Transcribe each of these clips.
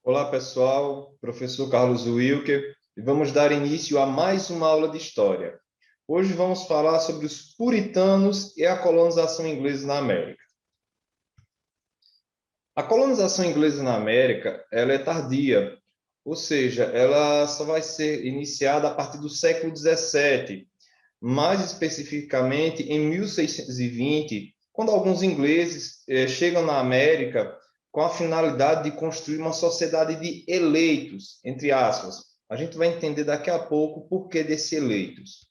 Olá, pessoal. Professor Carlos Wilker, e vamos dar início a mais uma aula de história. Hoje vamos falar sobre os puritanos e a colonização inglesa na América. A colonização inglesa na América, ela é tardia, ou seja, ela só vai ser iniciada a partir do século XVII, mais especificamente em 1620, quando alguns ingleses chegam na América com a finalidade de construir uma sociedade de eleitos, entre aspas. A gente vai entender daqui a pouco o porquê desse eleitos.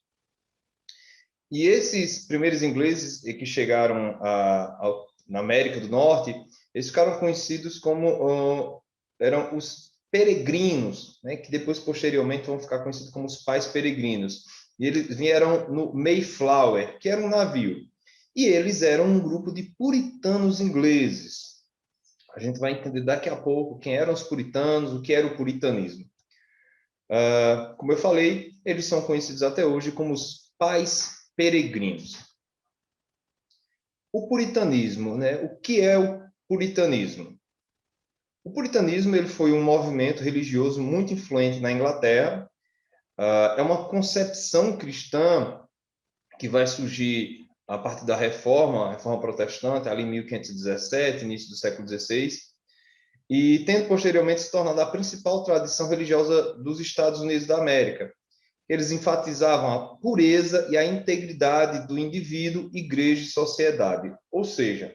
E esses primeiros ingleses que chegaram na América do Norte, eles ficaram conhecidos como eram os peregrinos, né, que depois, posteriormente, vão ficar conhecidos como os pais peregrinos. E eles vieram no Mayflower, que era um navio. E eles eram um grupo de puritanos ingleses. A gente vai entender daqui a pouco quem eram os puritanos, o que era o puritanismo. Como eu falei, eles são conhecidos até hoje como os pais peregrinos. O puritanismo, né? O que é o puritanismo? O puritanismo ele foi um movimento religioso muito influente na Inglaterra. É uma concepção cristã que vai surgir a partir da a Reforma Protestante, ali em 1517, início do século XVI, e tendo posteriormente se tornado a principal tradição religiosa dos Estados Unidos da América. Eles enfatizavam a pureza e a integridade do indivíduo, igreja e sociedade. Ou seja,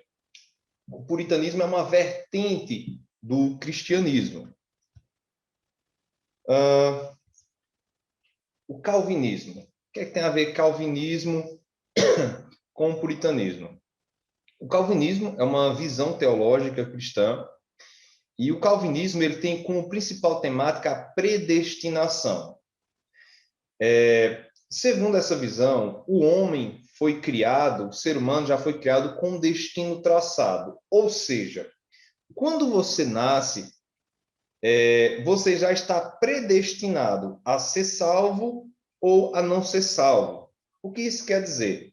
o puritanismo é uma vertente do cristianismo. O calvinismo. O que é que tem a ver calvinismo com o puritanismo? O calvinismo é uma visão teológica cristã e o calvinismo ele tem como principal temática a predestinação. Segundo essa visão, o homem foi criado, o ser humano já foi criado com um destino traçado. Ou seja, quando você nasce, você já está predestinado a ser salvo ou a não ser salvo. O que isso quer dizer?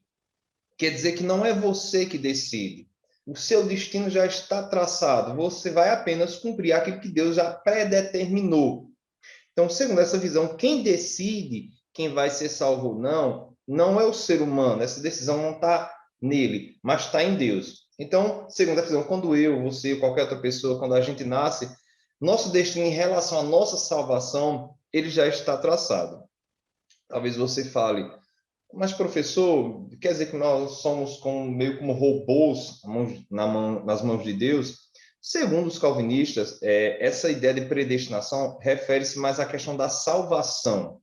Quer dizer que não é você que decide. O seu destino já está traçado. Você vai apenas cumprir aquilo que Deus já predeterminou. Então, segundo essa visão, quem decide quem vai ser salvo ou não, não é o ser humano. Essa decisão não está nele, mas está em Deus. Então, segundo a visão, quando eu, você, qualquer outra pessoa, quando a gente nasce, nosso destino em relação à nossa salvação, ele já está traçado. Talvez você fale, mas professor, quer dizer que nós somos meio como robôs nas mãos de Deus? Segundo os calvinistas, essa ideia de predestinação refere-se mais à questão da salvação.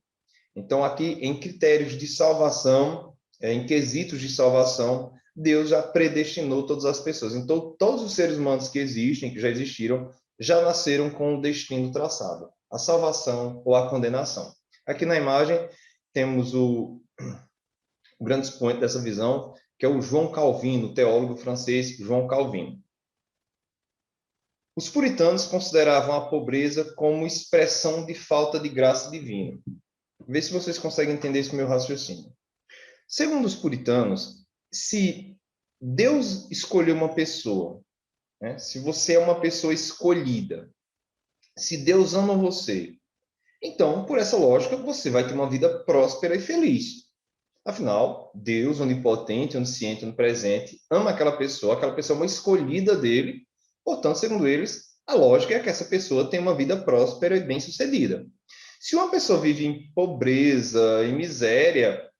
Então, aqui, em critérios de salvação, em quesitos de salvação, Deus já predestinou todas as pessoas. Então, todos os seres humanos que existem, que já existiram, já nasceram com o destino traçado, a salvação ou a condenação. Aqui na imagem temos o grande expoente dessa visão, que é o João Calvino, o teólogo francês João Calvino. Os puritanos consideravam a pobreza como expressão de falta de graça divina. Vê se vocês conseguem entender esse meu raciocínio. Segundo os puritanos, se Deus escolheu uma pessoa, né, se você é uma pessoa escolhida, se Deus ama você, então, por essa lógica, você vai ter uma vida próspera e feliz. Afinal, Deus, onipotente, onisciente, onipresente, ama aquela pessoa é uma escolhida dele, portanto, segundo eles, a lógica é que essa pessoa tem uma vida próspera e bem-sucedida. Se uma pessoa vive em pobreza, em miséria,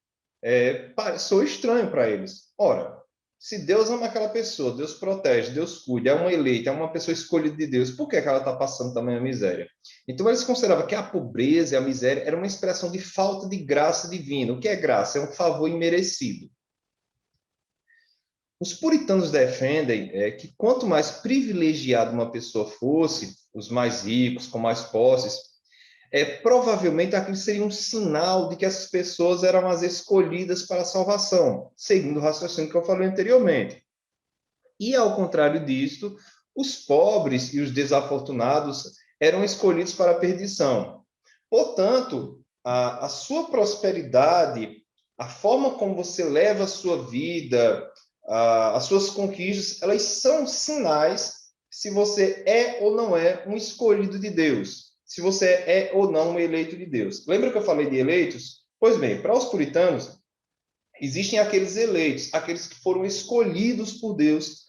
soa estranho para eles. Ora, se Deus ama aquela pessoa, Deus protege, Deus cuida, é uma eleita, é uma pessoa escolhida de Deus, por que ela está passando tamanha miséria? Então, eles consideravam que a pobreza e a miséria era uma expressão de falta de graça divina. O que é graça? É um favor imerecido. Os puritanos defendem que quanto mais privilegiada uma pessoa fosse, os mais ricos, com mais posses, provavelmente aquilo seria um sinal de que essas pessoas eram as escolhidas para a salvação, seguindo o raciocínio que eu falei anteriormente. E, ao contrário disso, os pobres e os desafortunados eram escolhidos para a perdição. Portanto, a sua prosperidade, a forma como você leva a sua vida, as suas conquistas, elas são sinais se você é ou não é um escolhido de Deus, se você é ou não um eleito de Deus. Lembra que eu falei de eleitos? Pois bem, para os puritanos, existem aqueles eleitos, aqueles que foram escolhidos por Deus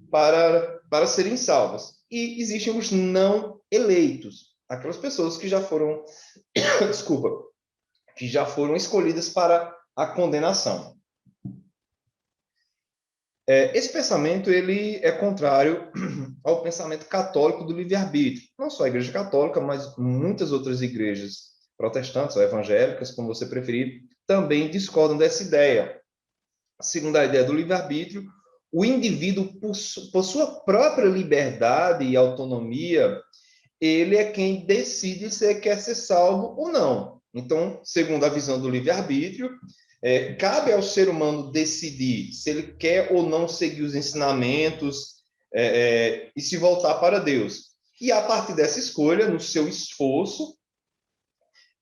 para serem salvos. E existem os não eleitos, aquelas pessoas que já foram, desculpa, que já foram escolhidas para a condenação. Esse pensamento ele é contrário ao pensamento católico do livre-arbítrio. Não só a Igreja Católica, mas muitas outras igrejas protestantes ou evangélicas, como você preferir, também discordam dessa ideia. Segundo a ideia do livre-arbítrio, o indivíduo, por sua própria liberdade e autonomia, ele é quem decide se ele quer ser salvo ou não. Então, segundo a visão do livre-arbítrio, cabe ao ser humano decidir se ele quer ou não seguir os ensinamentos e se voltar para Deus. E a partir dessa escolha, no seu esforço,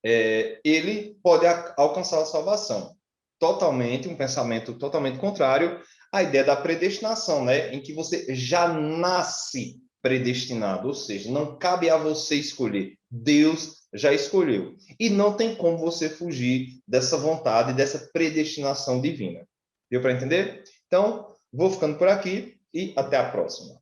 ele pode alcançar a salvação. Totalmente, um pensamento totalmente contrário à ideia da predestinação, né? Em que você já nasce predestinado, ou seja, não cabe a você escolher. Deus já escolheu. E não tem como você fugir dessa vontade, dessa predestinação divina. Deu para entender? Então, vou ficando por aqui e até a próxima.